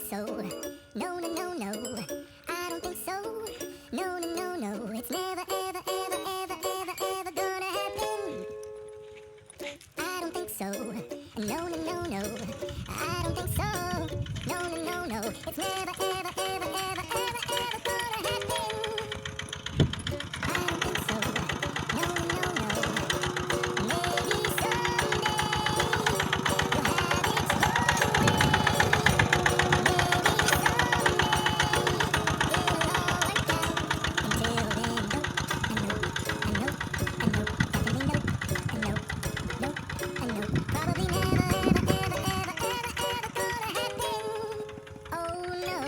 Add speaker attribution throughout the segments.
Speaker 1: so. No, no, no, no. I don't think so. No, no, no, no. It's never, ever, ever, ever, ever, ever gonna happen. I don't think so. No, no, no, no. I don't think so. No, no, no, no. It's never, ever, ever, ever, ever, ever gonna happen. I don't think so. No, no, no, no. Maybe someday you'll have it your way. Maybe someday it'll all work out. Until then, nope, I know, definitely nope, I know, nope, I know. Probably never, ever, ever, ever, ever, ever gonna happen. Oh no.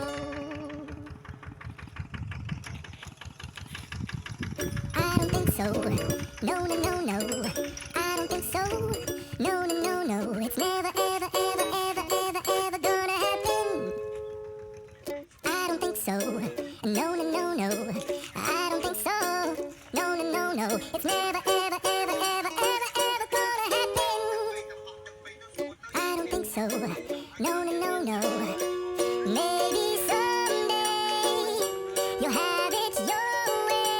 Speaker 1: I don't think so. No, no, no, no. I don't think so. No, no, no, no. It's never, ever, ever, ever, ever, ever gonna happen. I don't think so. No, no, no, no. I don't think so. No, no, no, no. It's never, ever, ever, ever, ever, ever gonna happen. I don't think so. No, no, no, no. Maybe someday you'll have it your way.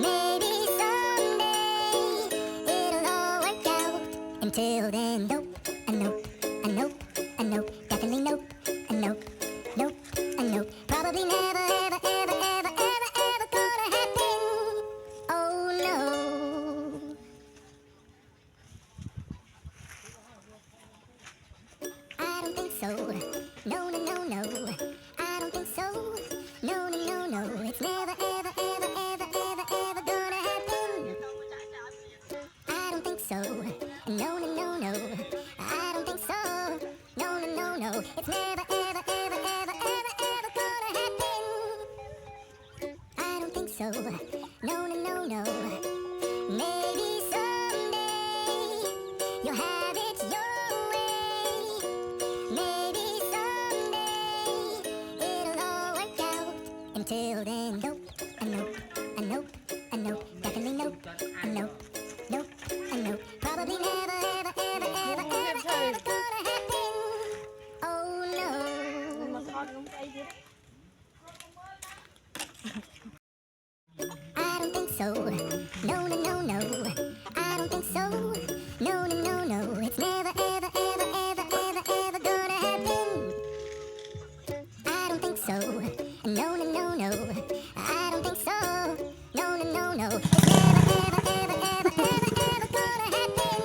Speaker 1: Maybe someday it'll all work out. Until then, nope, I nope, I nope, I nope, definitely nope, I nope, nope, I nope. Probably never, ever, ever, ever, ever, ever gonna happen. Oh no. I don't think so. No, no, no, no. I don't think so. No, no, no, no. It's never, ever, ever, ever, ever, ever gonna happen. I don't think so. No, no, no, no. I don't think so. No, no, no, no. It's never, ever, ever, ever, ever, ever gonna happen. I don't think so. No, no, no, no. Maybe someday you'll have it your way. Maybe someday it'll all work out. Until then, nope, I nope, I nope, I nope, definitely nope, I nope, nope, I nope. Probably never, ever, ever, ever, ever, ever gonna happen. Oh no. I don't think so. No, no, no, no. I don't think so. No, no, no, no. It's never, ever, ever, ever, ever, ever gonna happen. I don't think so. No, no, no, no. I don't think so. No, no, no, no. It's never, ever, ever, ever, ever, ever gonna happen.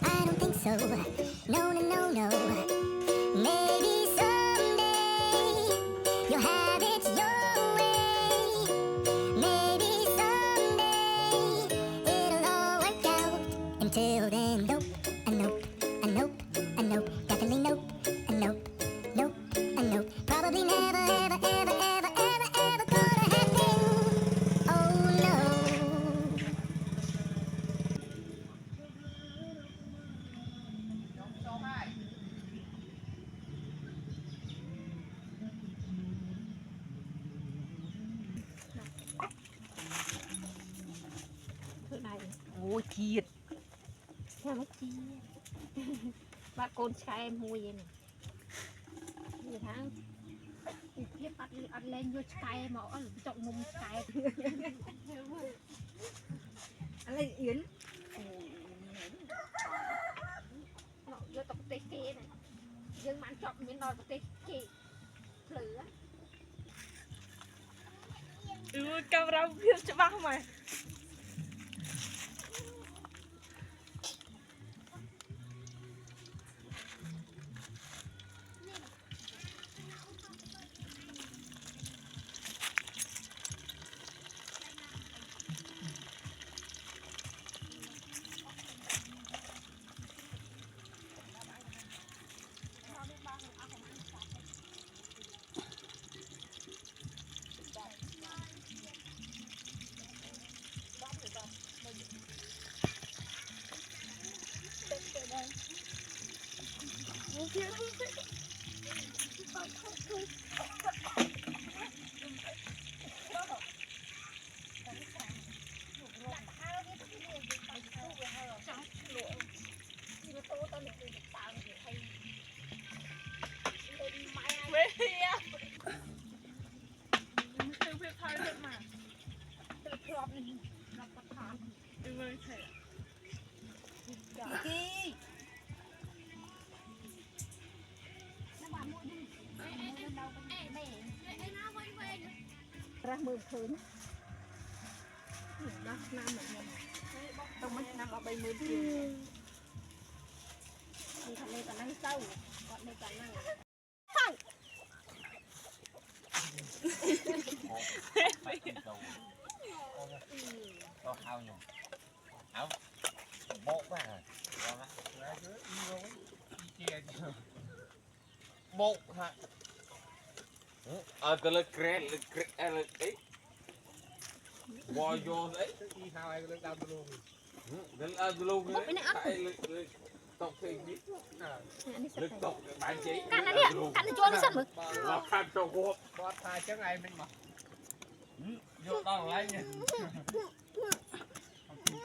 Speaker 1: I don't think so. No, no, no, no. Maybe someday you'll have it your way. Maybe someday it'll all work out. Until then, nope, I nope, I nope, I nope, definitely nope, I nope, nope, I nope. Probably never, ever, ever, ever, ever, ever gonna happen. Oh no.
Speaker 2: Ôi chiệt.
Speaker 3: Sao nó chi ba con trai em mua vậy nè người tháng tiếp ăn lên vô sky mà ở trọng mông sky
Speaker 2: Anh lấy Yến.
Speaker 3: nó vô tập tê kia này dương mà ăn trọng miếng đòn tê kia lửa
Speaker 2: Camera biết cho bác mày. មើលថែ
Speaker 3: រះមើលឃើញដល់ឆ្នាំមកខ្ញុំទៅមិនឆ្នាំដល់30000ទៀតនេះថាលេខកណ្ដឹងទៅគាត់លេខកណ្ដឹង
Speaker 4: có hao nhỉ áo bộ quá à bộ hả cái lực kẹt ấy bò vô đấy
Speaker 5: khi hao ai lên đau luôn
Speaker 4: đến luôn đấy tại lực tộc thì biết
Speaker 3: អានេះសិត
Speaker 4: lực tộc bạn chỉ
Speaker 3: កាន់ណានេះកាន់ទៅចូលនេះសិនមើល
Speaker 4: là phan cho cô
Speaker 5: គាត់ថាចឹងឯងមិនមក
Speaker 4: vô đó lấy nha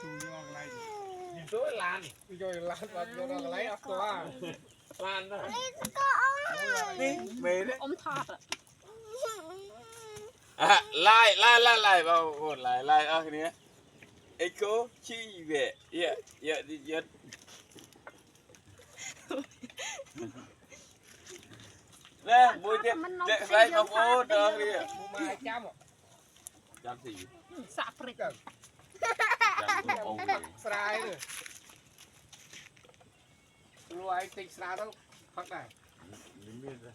Speaker 5: ទូយកន្លែង
Speaker 4: nhìn tối làn
Speaker 5: យកឡានបាត់យកកន្លែងអត់ស្គាល់
Speaker 4: làn đó đi về đấy
Speaker 3: អ៊ំថត
Speaker 4: lại vào một lại ở cái này echo chi về đi giật nè mùi tiếp đây không ô được đi
Speaker 5: មកមកចាំ
Speaker 4: ចាំgì
Speaker 3: សាក់ព្រិច
Speaker 4: ចាំông
Speaker 5: ស្រាយទៅរួយឯងទិញស្រាទៅផឹកដែរ
Speaker 4: miên ra